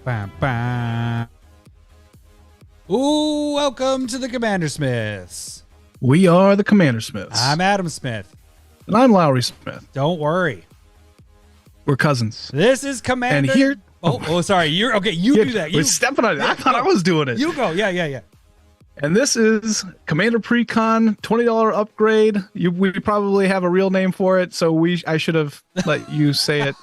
Bam, bam. Ooh, welcome to the Commander Smiths. We are the Commander Smiths. I'm Adam Smith. And I'm Lowry Smith. Don't worry. We're cousins. This is Commander. And here. Oh, sorry. You're okay. You do that. We're stepping on it. I thought I was doing it. You go. Yeah. And this is Commander Precon, $20 upgrade. We probably have a real name for it, so I should have let you say it.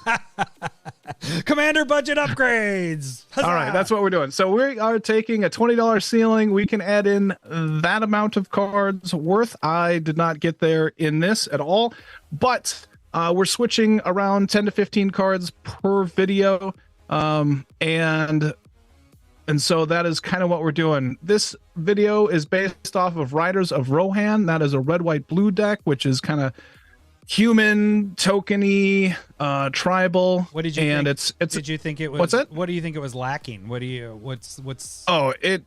Commander budget upgrades. Huzzah! All right, that's what we're doing. So we are taking a $20 ceiling. We can add in that amount of cards worth. I did not get there in this at all, but we're switching around 10 to 15 cards per video. And so that is kind of what we're doing. This video is based off of Riders of Rohan. That is a red, white, blue deck, which is kind of human, tokeny, tribal. What did you think? It's did you think it was? What's that? What do you think it was lacking? What's? Oh, it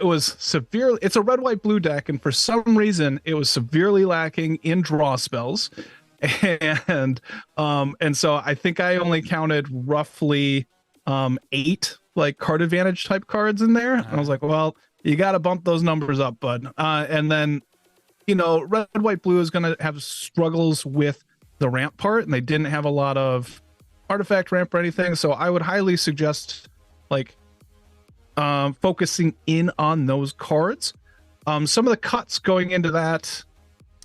was severely. It's a red, white, blue deck, and for some reason, it was severely lacking in draw spells, and so I think I only counted roughly 8 like card advantage type cards in there. And I was like, well, you got to bump those numbers up, bud. And then, red, white, blue is going to have struggles with the ramp part, and they didn't have a lot of artifact ramp or anything. So I would highly suggest focusing in on those cards. Some of the cuts going into that.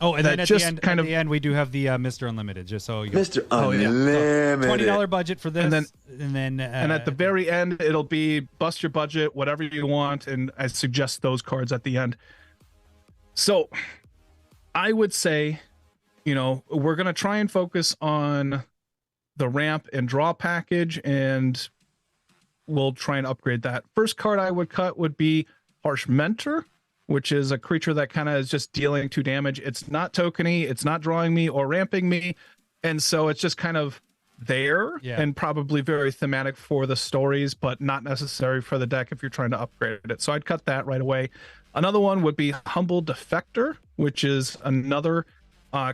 Oh, and then at the end, we do have the Mr. Unlimited, just so you Mr. Unlimited. $20 budget for this, and then at the very end, it'll be bust your budget, whatever you want, and I suggest those cards at the end. So I would say, we're gonna try and focus on the ramp and draw package, and we'll try and upgrade that. First card I would cut would be Harsh Mentor, which is a creature that kind of is just dealing 2 damage. It's not tokeny, it's not drawing me or ramping me, and so it's just kind of there and probably very thematic for the stories, but not necessary for the deck if you're trying to upgrade it. So I'd cut that right away. Another one would be Humble Defector, which is another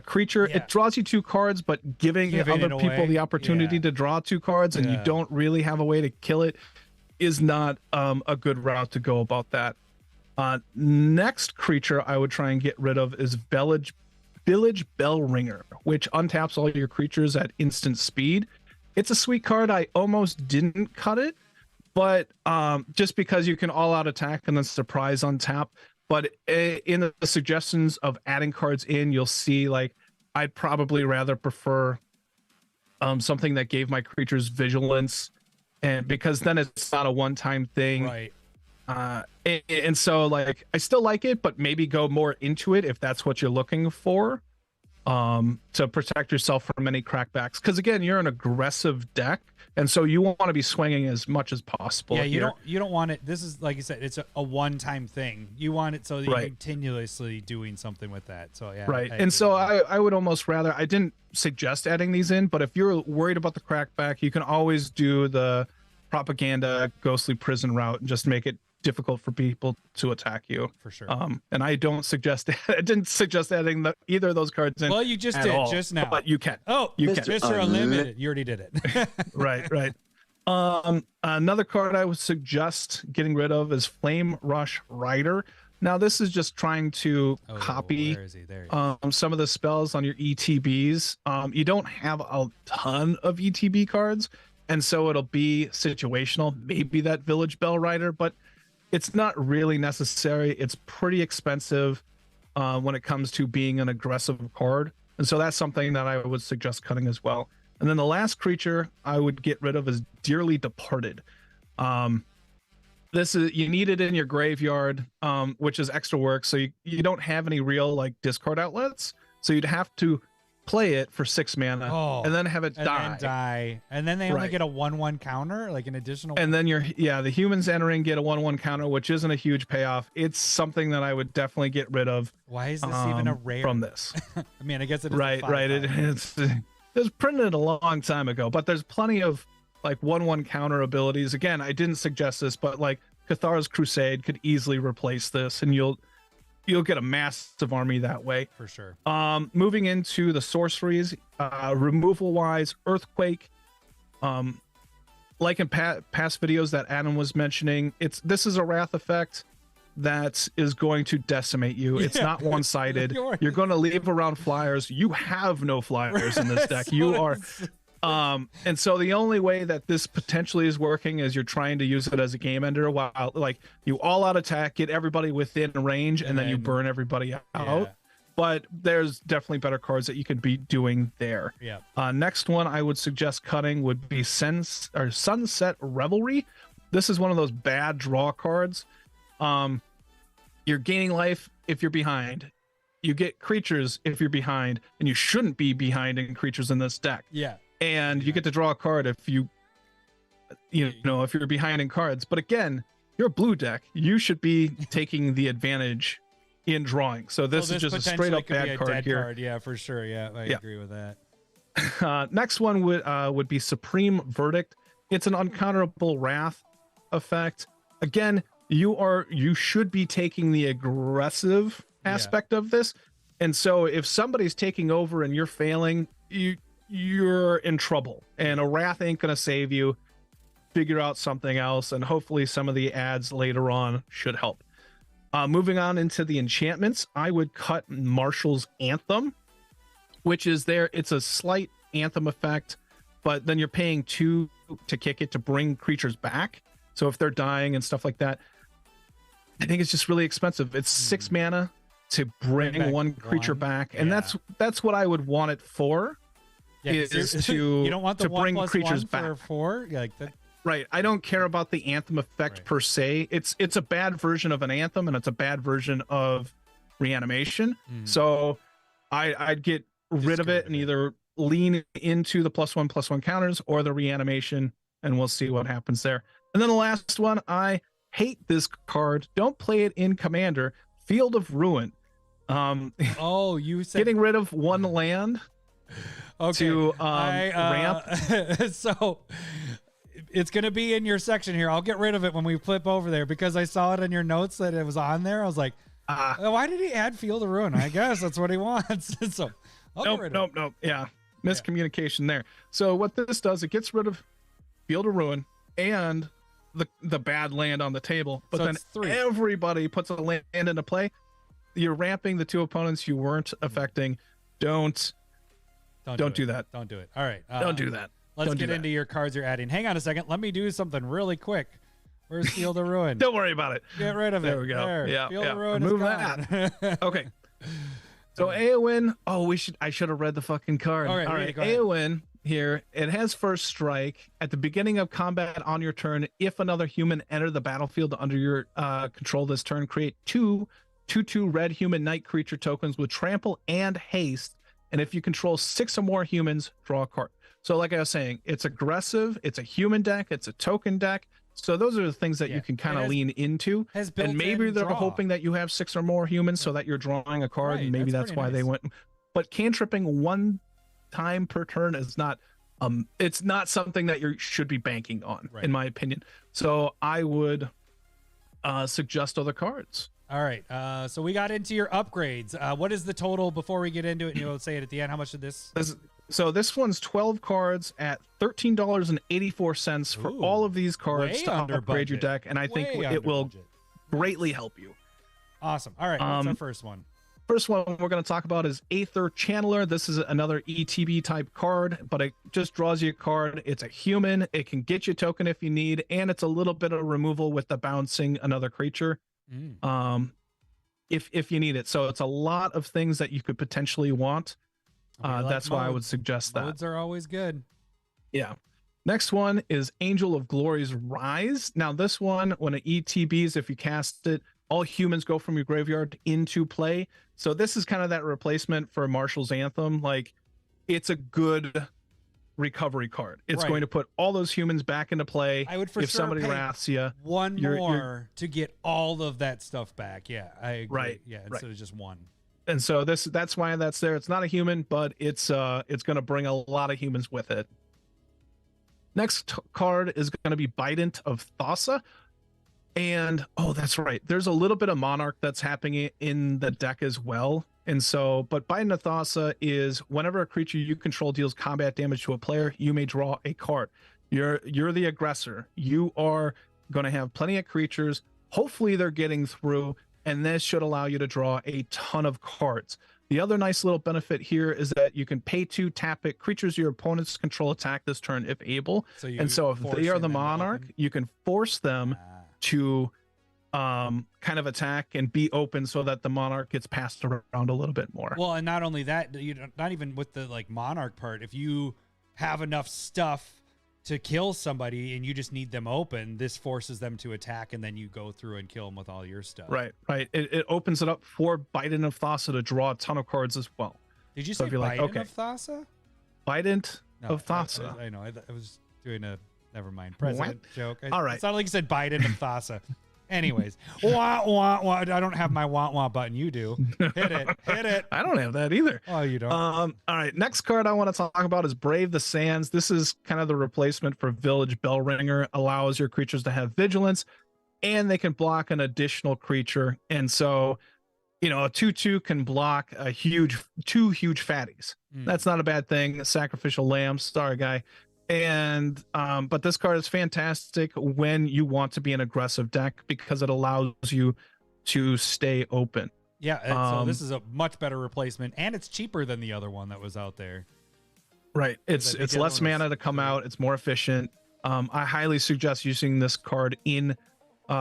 creature. It draws you 2 cards, but giving other people the opportunity to draw 2 cards and you don't really have a way to kill it is not a good route to go about that. Next creature I would try and get rid of is Village Bell Ringer, which untaps all your creatures at instant speed. It's a sweet card. I almost didn't cut it, but just because you can all out attack and then surprise untap. But in the suggestions of adding cards in, you'll see I'd probably rather prefer something that gave my creatures vigilance, and because then it's not a one-time thing. Right. And so I still like it, but maybe go more into it if that's what you're looking for, to protect yourself from any crackbacks. Because again, you're an aggressive deck, and so you want to be swinging as much as possible. Yeah, you don't want it. This is, like you said, it's a one-time thing. You want it so that you're continuously doing something with that. So yeah, right. And so I would almost rather, I didn't suggest adding these in, but if you're worried about the crackback, you can always do the propaganda ghostly prison route and just make it difficult for people to attack you, for sure. And I didn't suggest adding either of those cards in. Well, you just did just now, but you can. Oh, you can. Mr. Unlimited, you already did it. right. Another card I would suggest getting rid of is Flame Rush Rider. Now this is just trying to copy some of the spells on your ETBs. You don't have a ton of ETB cards, and so it'll be situational. Maybe that Village Bell Rider, but it's not really necessary. It's pretty expensive when it comes to being an aggressive card. And so that's something that I would suggest cutting as well. And then the last creature I would get rid of is Dearly Departed. This is, you need it in your graveyard, which is extra work. So you don't have any real discard outlets. So you'd have to play it for 6 mana and then have it die. And then they only get a 1/1 counter, like an additional. And then the humans entering get a 1/1 counter, which isn't a huge payoff. It's something that I would definitely get rid of. Why is this even a rare from this? I mean, I guess it is right. It was printed a long time ago, but there's plenty of 1/1 counter abilities. Again, I didn't suggest this, but Cathar's Crusade could easily replace this, and you'll get a massive army that way. For sure. Moving into the sorceries, removal wise, Earthquake, like in past videos that Adam was mentioning, this is a wrath effect that is going to decimate you. It's not one-sided. You're going to leave around flyers. You have no flyers in this deck. You are and so the only way that this potentially is working is you're trying to use it as a game ender, while like you all out attack, get everybody within range, and then you burn everybody out. Yeah. But there's definitely better cards that you could be doing there. Yeah. Next one I would suggest cutting would be Sunset Revelry. This is one of those bad draw cards. You're gaining life if you're behind. You get creatures if you're behind, and you shouldn't be behind in creatures in this deck. Yeah. And you get to draw a card if if you're behind in cards. But again, you're a blue deck. You should be taking the advantage in drawing. So this is just a straight up bad card here. Card. Yeah, for sure. Yeah, I agree with that. Next one would be Supreme Verdict. It's an uncounterable wrath effect. Again, you should be taking the aggressive aspect of this. And so if somebody's taking over and you're failing, you're in trouble, and a wrath ain't gonna save you. Figure out something else, and hopefully some of the ads later on should help. Moving on into the enchantments, I would cut Marshall's Anthem, which is it's a slight anthem effect, but then you're paying 2 to kick it to bring creatures back. So if they're dying and stuff like that, I think it's just really expensive. It's 6 mana to bring one creature back, and that's what I would want it for. Yeah, is to you don't want the bring creatures back for 4 like that. Right. I don't care about the anthem effect per se. It's a bad version of an anthem, and it's a bad version of reanimation. So I'd get rid of it and either lean into the +1/+1 counters or the reanimation, and we'll see what happens there. And then the last one, I hate this card. Don't play it in Commander. Field of Ruin. You said getting rid of 1 land. Okay. To ramp. So it's going to be in your section here. I'll get rid of it when we flip over there, because I saw it in your notes that it was on there. I was like, why did he add Field of Ruin? I guess that's what he wants. So I'll get rid of it. Nope. Yeah. Miscommunication there. So what this does, it gets rid of Field of Ruin and the bad land on the table, but then everybody puts a land into play. You're ramping the 2 opponents you weren't affecting. Don't do that. Don't do it. All right. Don't do that. Let's get into your cards you're adding. Hang on a second. Let me do something really quick. Where's Field of Ruin? Don't worry about it. Get rid of it. There we go. There. Yeah. Field of Ruin Remove is gone. that. Okay. So Eowyn. Oh, I should have read the fucking card. All right. Eowyn here. It has first strike at the beginning of combat on your turn. If another human enter the battlefield under your control this turn, create 2/2 red human knight creature tokens with trample and haste. And if you control 6 or more humans, draw a card. So like I was saying, it's aggressive, it's a human deck, it's a token deck. So those are the things that you can kind of lean into. And maybe they're hoping that you have 6 or more humans so that you're drawing a card, and maybe that's why they went. But cantripping 1 time per turn is not it's not something that you should be banking on, in my opinion. So I would suggest other cards. All right. So we got into your upgrades. What is the total before we get into it? And you'll say it at the end. How much did this? So this one's 12 cards at $13.84 for all of these cards to upgrade your deck. And I think it will greatly help you. Awesome. All right. What's our first one? First one we're going to talk about is Aether Channeler. This is another ETB type card, but it just draws you a card. It's a human. It can get you a token if you need, and it's a little bit of removal with the bouncing another creature. If you need it. So it's a lot of things that you could potentially want. That's why I would suggest that. Modes are always good. Yeah. Next one is Angel of Glory's Rise. Now this one, when it ETBs, if you cast it, all humans go from your graveyard into play. So this is kind of that replacement for Marshall's Anthem. Like, it's a good recovery card. It's going to put all those humans back into play. I would if somebody wraths you. One more to get all of that stuff back. Yeah, I agree. Right. Yeah, instead of just one. And so that's why that's there. It's not a human, but it's going to bring a lot of humans with it. Next card is going to be Bident of Thassa. And that's right. There's a little bit of Monarch that's happening in the deck as well. And so, but Bident of Thassa is whenever a creature you control deals combat damage to a player, you may draw a card. You're the aggressor. You are going to have plenty of creatures. Hopefully they're getting through, and this should allow you to draw a ton of cards. The other nice little benefit here is that you can pay 2, tap it. Creatures your opponents control attack this turn if able. So if they are the monarch, you can force them to kind of attack and be open so that the monarch gets passed around a little bit more. Well, and not only that, not even with the like monarch part, if you have enough stuff to kill somebody and you just need them open, this forces them to attack, and then you go through and kill them with all your stuff. Right. It opens it up for Bident of Thassa to draw a ton of cards as well. Did you say Bident of Thassa? Bident of Thassa. I know. I was doing a never mind president joke. All right. It sounded like you said Bident of Thassa. Anyways, wah, wah, wah. I don't have my wah wah button. You do. Hit it. I don't have that either. Oh, you don't. All right. Next card I want to talk about is Brave the Sands. This is kind of the replacement for Village Bellringer. Allows your creatures to have vigilance, and they can block an additional creature. And so, a 2/2 can block two huge fatties. That's not a bad thing. Sacrificial Lamb. Sorry, guy. And but this card is fantastic when you want to be an aggressive deck because it allows you to stay open. Yeah, so this is a much better replacement, and it's cheaper than the other one that was out there. Right. It's less mana to come out. It's more efficient. I highly suggest using this card in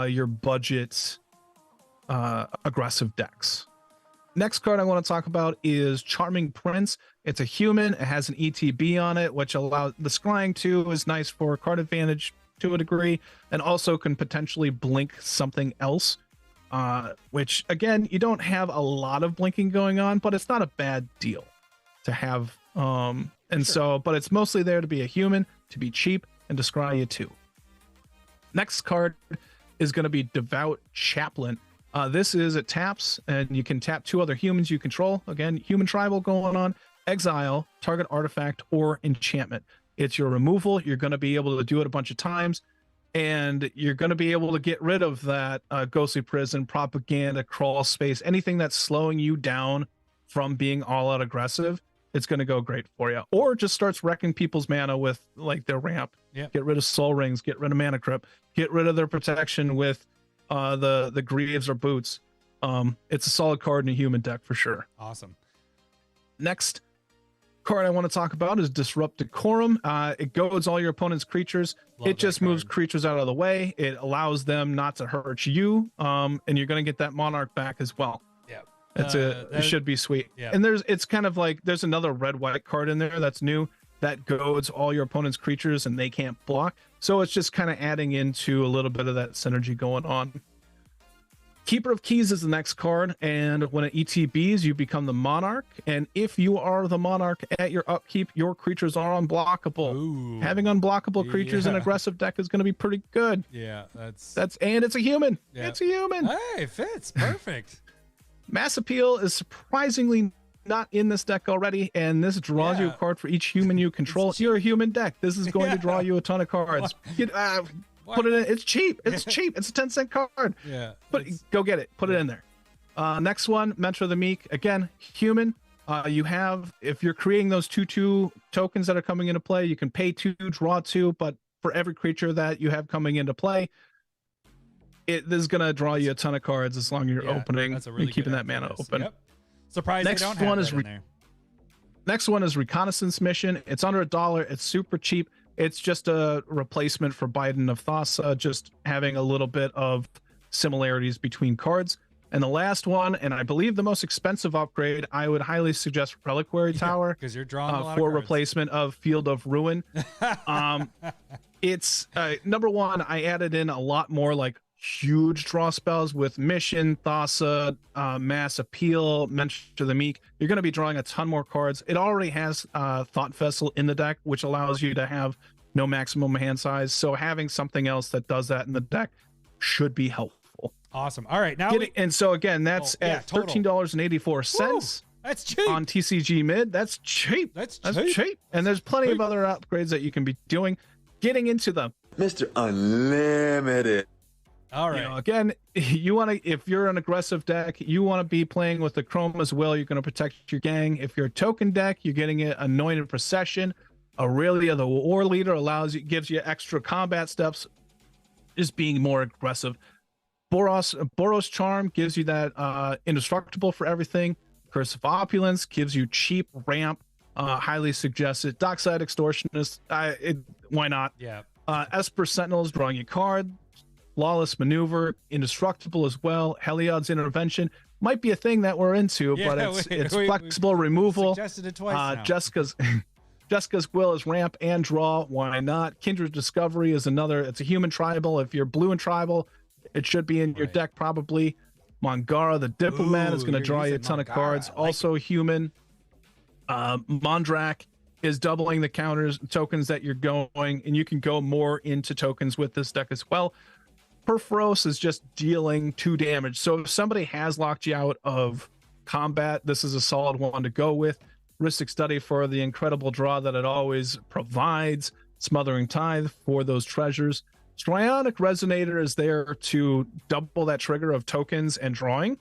your budget aggressive decks. Next card I want to talk about is Charming Prince. It's a human. It has an ETB on it, which allows the scrying 2 is nice for card advantage to a degree, and also can potentially blink something else, which again, you don't have a lot of blinking going on, but it's not a bad deal to have. But it's mostly there to be a human, to be cheap, and to scry you 2. Next card is going to be Devout Chaplain. This is it taps, and you can tap 2 other humans you control. Again, human tribal going on. Exile, target artifact, or enchantment. It's your removal. You're going to be able to do it a bunch of times, and you're going to be able to get rid of that ghostly prison, propaganda, crawl space, anything that's slowing you down from being all out aggressive. It's going to go great for you. Or just starts wrecking people's mana with like their ramp. Yeah. Get rid of soul rings, get rid of mana crypt, get rid of their protection with the greaves or boots. It's a solid card in a human deck for sure. Awesome. Next card I want to talk about is Disrupt Decorum. It goads all your opponent's creatures. It just moves creatures out of the way. It allows them not to hurt you, and you're going to get that monarch back as well. Yeah, it should be sweet. Yeah. And it's kind of like there's another red-white card in there that's new that goads all your opponent's creatures and they can't block. So it's just kind of adding into a little bit of that synergy going on. Keeper of Keys is the next card, and when it ETBs, you become the monarch. And if you are the monarch at your upkeep, your creatures are unblockable. Ooh, having unblockable creatures in aggressive deck is going to be pretty good. Yeah, and it's a human. Yeah. It's a human. Hey, it fits perfect. Mass Appeal is surprisingly not in this deck already, and this draws you a card for each human you control. You're a human deck. This is going to draw you a ton of cards. Put it in. It's cheap. It's cheap. It's a 10-cent card. Yeah. Go get it. Put it in there. Next one, Mentor of the Meek. Again, human. You have, if you're creating those 2/2 tokens that are coming into play, you can pay 2, draw 2, but for every creature that you have coming into play, this is going to draw you a ton of cards as long as you're opening and keeping that mana open. Yep. Surprised they don't have that in there. Next one is Reconnaissance Mission. It's under $1. It's super cheap. It's just a replacement for Bident of Thassa, just having a little bit of similarities between cards. And the last one, and I believe the most expensive upgrade, I would highly suggest Reliquary Tower, because you're drawing a lot for of cards. replacement of Field of Ruin. It's number one, I added in a lot more like huge draw spells with Mission, Thassa, Mass Appeal, Mentor of the Meek. You're going to be drawing a ton more cards. It already has Thought Vessel in the deck, which allows you to have no maximum hand size. So having something else that does that in the deck should be helpful. Awesome. All right, now so again, that's at $13.84. That's cheap on TCG Mid. That's cheap. That's cheap. And there's plenty of other upgrades that you can be doing. Getting into them, Mr. Unlimited. All right. Again, you want to, if you're an aggressive deck, you want to be playing with the Chrome as well. You're going to protect your gang. If you're a token deck, you're getting it Anointed Procession. Aurelia, the war leader, gives you extra combat steps, just being more aggressive. Boros Charm gives you that indestructible for everything. Curse of Opulence gives you cheap ramp, highly suggested. Dockside Extortionist, why not? Yeah. Esper Sentinels drawing you card. Lawless Maneuver, indestructible as well. Heliod's Intervention might be a thing that we're into, but it's flexible removal. Suggested it twice now. Jessica's Will is ramp and draw. Why not? Kindred Discovery is another. It's a human tribal. If you're blue and tribal, it should be in your deck probably. Mangara the Diplomat is going to draw you a ton of cards. Also human. Mondrak is doubling the tokens that you're going, and you can go more into tokens with this deck as well. Perforos is just dealing 2 damage. So if somebody has locked you out of combat, this is a solid one to go with. Rhystic Study for the incredible draw that it always provides. Smothering Tithe for those treasures. Strionic Resonator is there to double that trigger of tokens and drawing,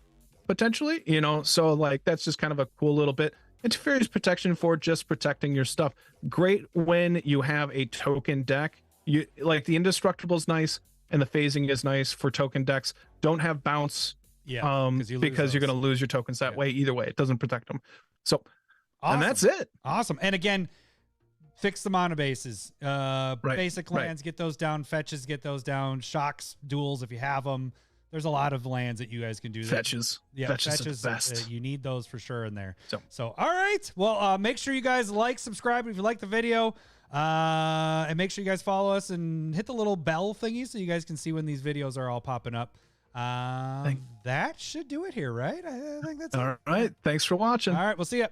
potentially. So like that's just kind of a cool little bit. Interference Protection for just protecting your stuff. Great when you have a token deck. You like the Indestructible is nice, and the phasing is nice for token decks. Don't have bounce, because you're going to lose your tokens that way. Either way, it doesn't protect them. So, and that's it. Awesome. And again, fix the mono bases. Basic lands, get those down. Fetches, get those down. Shocks, duels, if you have them. There's a lot of lands that you guys can do. Fetches. Yeah, fetches are the best. You need those for sure in there. So all right. Well, make sure you guys like, subscribe if you like the video. And make sure you guys follow us and hit the little bell thingy so you guys can see when these videos are all popping up. That should do it here, right? I think that's all right. Thanks for watching. All right. We'll see you.